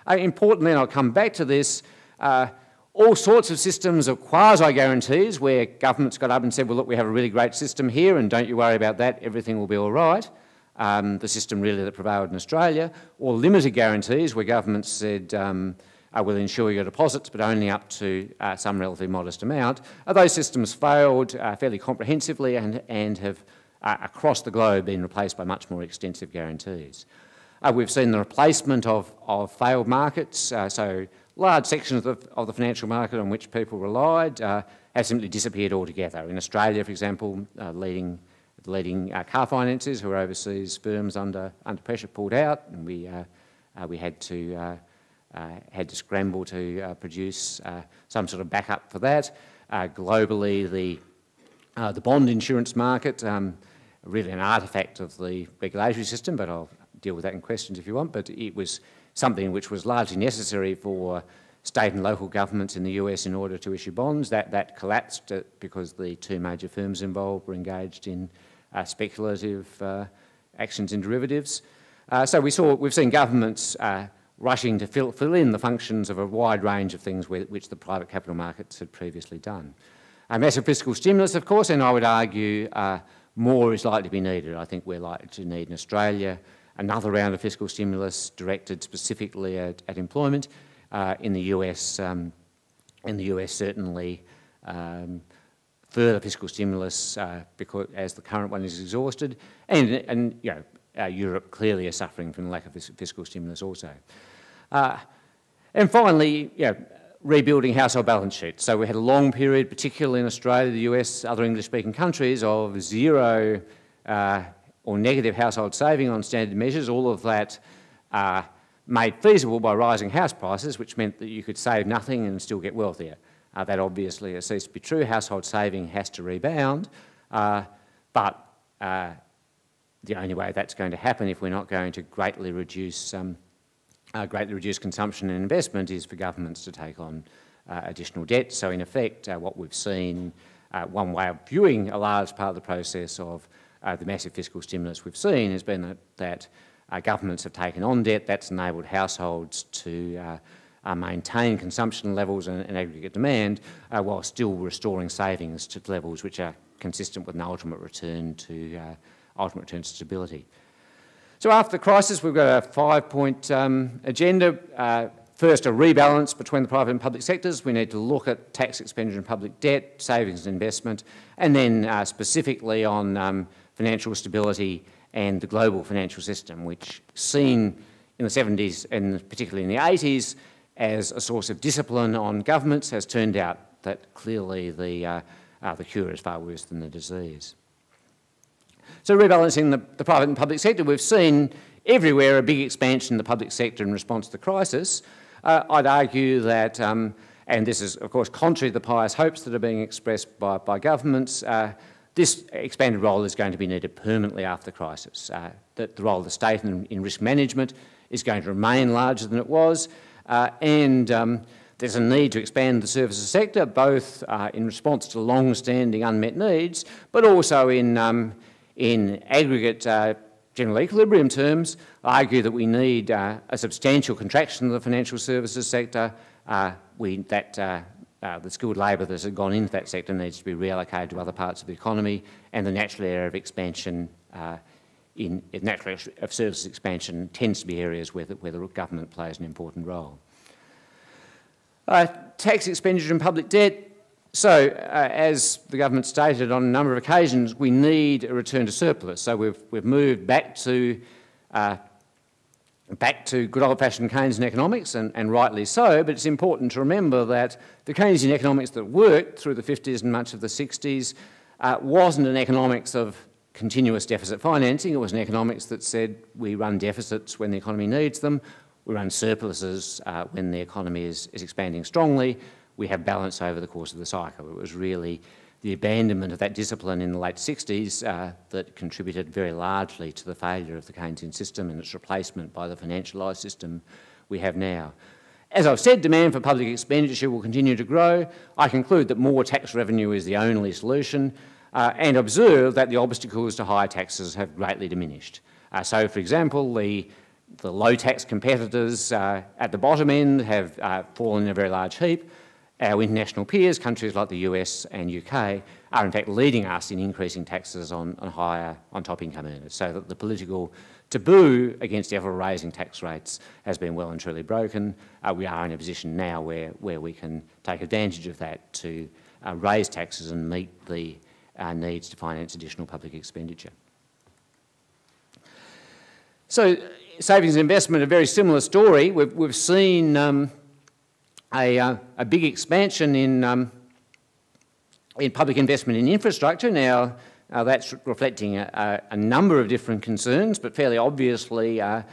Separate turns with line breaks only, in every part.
Importantly, and I'll come back to this, all sorts of systems of quasi-guarantees where governments got up and said, well, look, we have a really great system here and don't you worry about that, everything will be all right. The system really that prevailed in Australia, or limited guarantees where governments said, we'll insure your deposits, but only up to some relatively modest amount. Those systems failed fairly comprehensively and have, across the globe, been replaced by much more extensive guarantees. We've seen the replacement of failed markets, so large sections of the financial market on which people relied have simply disappeared altogether. In Australia, for example, leading car financiers who are overseas firms under pressure pulled out, and we had to scramble to produce some sort of backup for that. Globally, the bond insurance market, really an artefact of the regulatory system, but I'll deal with that in questions if you want, but it was something which was largely necessary for state and local governments in the US in order to issue bonds. That collapsed because the two major firms involved were engaged in speculative actions in derivatives. So we've seen governments rushing to fill in the functions of a wide range of things which the private capital markets had previously done. Massive fiscal stimulus, of course, and I would argue more is likely to be needed. I think we're likely to need in Australia another round of fiscal stimulus directed specifically at employment. In the US certainly further fiscal stimulus because as the current one is exhausted, and you know, Europe clearly is suffering from the lack of fiscal stimulus also. And finally, you know, rebuilding household balance sheets. So we had a long period, particularly in Australia, the US, other English-speaking countries, of zero or negative household saving on standard measures. All of that made feasible by rising house prices, which meant that you could save nothing and still get wealthier. That obviously has ceased to be true. Household saving has to rebound, but the only way that's going to happen if we're not going to greatly reduce consumption and investment is for governments to take on additional debt. So in effect, what we've seen, one way of viewing a large part of the process of the massive fiscal stimulus we've seen has been that governments have taken on debt. That's enabled households to maintain consumption levels and aggregate demand while still restoring savings to levels which are consistent with an ultimate return to stability. So after the crisis, we've got a 5-point agenda. First, a rebalance between the private and public sectors. We need to look at tax expenditure and public debt, savings and investment, and then specifically on financial stability and the global financial system, which seen in the 70s and particularly in the 80s as a source of discipline on governments has turned out that clearly the cure is far worse than the disease. So rebalancing the private and public sector, we've seen everywhere a big expansion in the public sector in response to the crisis. I'd argue that, and this is of course contrary to the pious hopes that are being expressed by governments, this expanded role is going to be needed permanently after the crisis. That the role of the state in risk management is going to remain larger than it was, and there's a need to expand the services sector, both in response to long-standing unmet needs, but also in aggregate general equilibrium terms. I argue that we need a substantial contraction of the financial services sector. The skilled labour that has gone into that sector needs to be reallocated to other parts of the economy, and the natural area of expansion, of services expansion, tends to be areas where the government plays an important role. Tax expenditure and public debt. So, as the government stated on a number of occasions, we need a return to surplus. So we've moved back to good old-fashioned Keynesian economics, and rightly so, but it's important to remember that the Keynesian economics that worked through the 50s and much of the 60s wasn't an economics of continuous deficit financing. It was an economics that said we run deficits when the economy needs them, we run surpluses when the economy is expanding strongly, we have balance over the course of the cycle. It was really the abandonment of that discipline in the late 60s that contributed very largely to the failure of the Keynesian system and its replacement by the financialised system we have now. As I've said, demand for public expenditure will continue to grow. I conclude that more tax revenue is the only solution, and observe that the obstacles to higher taxes have greatly diminished. So, for example, the The low-tax competitors at the bottom end have fallen in a very large heap. Our international peers, countries like the US and UK, are in fact leading us in increasing taxes on higher, on top income earners, so that the political taboo against ever raising tax rates has been well and truly broken. We are in a position now where we can take advantage of that to raise taxes and meet the needs to finance additional public expenditure. So savings and investment, a very similar story. We've seen a big expansion in public investment in infrastructure. Now, that's reflecting a number of different concerns, but fairly obviously a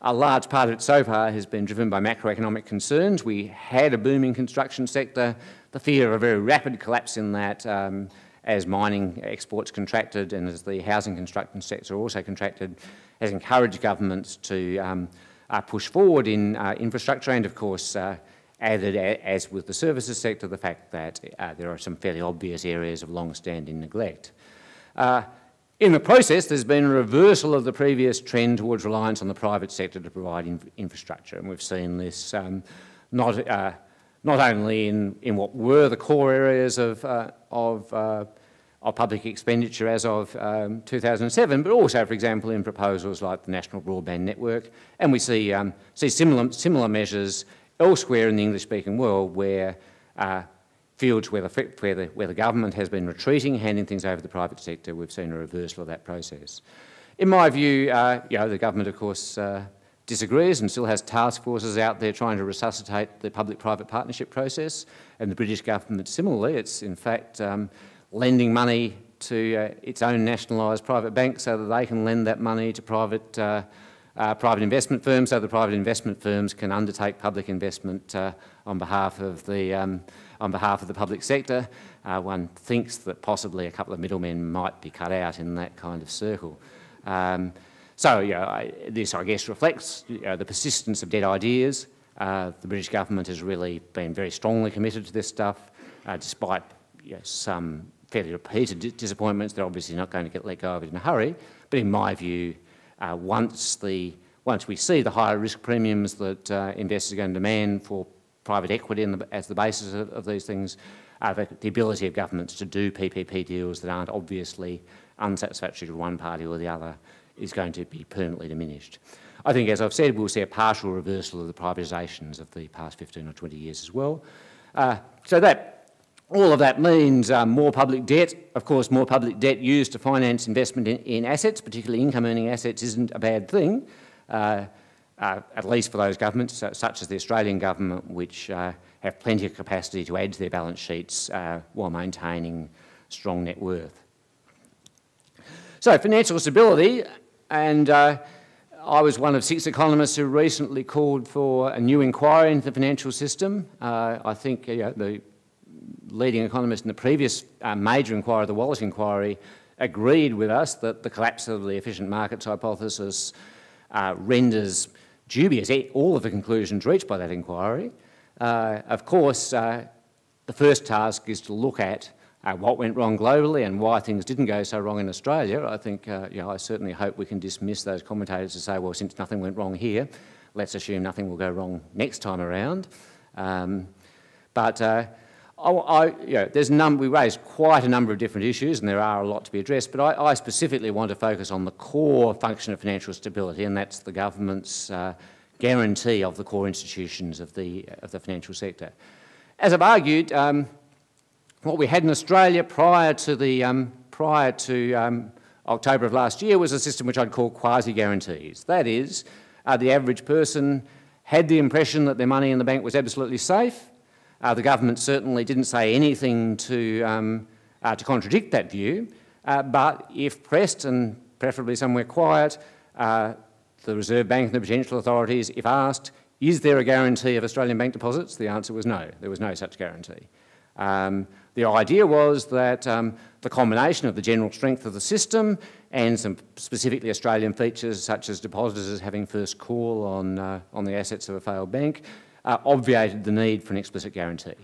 large part of it so far has been driven by macroeconomic concerns. We had a booming construction sector, the fear of a very rapid collapse in that as mining exports contracted and as the housing construction sector also contracted, has encouraged governments to push forward in infrastructure, and of course added, as with the services sector, the fact that there are some fairly obvious areas of long-standing neglect. In the process, there's been a reversal of the previous trend towards reliance on the private sector to provide infrastructure, and we've seen this not only in what were the core areas of public expenditure as of 2007, but also, for example, in proposals like the National Broadband Network, and we see similar measures elsewhere in the English-speaking world where fields where the government has been retreating, handing things over to the private sector, we've seen a reversal of that process. In my view, the government, of course, disagrees and still has task forces out there trying to resuscitate the public-private partnership process, and the British government similarly. It's in fact lending money to its own nationalised private bank so that they can lend that money to private investment firms, so the private investment firms can undertake public investment on behalf of the public sector. One thinks that possibly a couple of middlemen might be cut out in that kind of circle. This, I guess, reflects the persistence of dead ideas. The British government has really been very strongly committed to this stuff, despite some fairly repeated disappointments. They're obviously not going to let go of it in a hurry. But in my view, once we see the higher risk premiums that investors are going to demand for private equity as the basis of these things, the ability of governments to do PPP deals that aren't obviously unsatisfactory to one party or the other is going to be permanently diminished. I think, as I've said, we'll see a partial reversal of the privatisations of the past 15 or 20 years as well. All of that means more public debt. Of course, more public debt used to finance investment in assets, particularly income-earning assets, isn't a bad thing, at least for those governments, such as the Australian government, which have plenty of capacity to add to their balance sheets while maintaining strong net worth. So, financial stability, and I was one of 6 economists who recently called for a new inquiry into the financial system. I think the leading economist in the previous major inquiry, the Wallace inquiry, agreed with us that the collapse of the efficient markets hypothesis renders dubious all of the conclusions reached by that inquiry. Of course, the first task is to look at what went wrong globally and why things didn't go so wrong in Australia. I think, I certainly hope we can dismiss those commentators to say, well, since nothing went wrong here, let's assume nothing will go wrong next time around. We raised quite a number of different issues, and there are a lot to be addressed, but I specifically want to focus on the core function of financial stability, and that's the government's guarantee of the core institutions of the financial sector. As I've argued, what we had in Australia prior to October of last year was a system which I'd call quasi-guarantees. That is, the average person had the impression that their money in the bank was absolutely safe. The government certainly didn't say anything to contradict that view, but if pressed, and preferably somewhere quiet, the Reserve Bank and the Prudential authorities, if asked, is there a guarantee of Australian bank deposits? The answer was no, there was no such guarantee. The idea was that the combination of the general strength of the system and some specifically Australian features such as depositors having first call on the assets of a failed bank obviated the need for an explicit guarantee.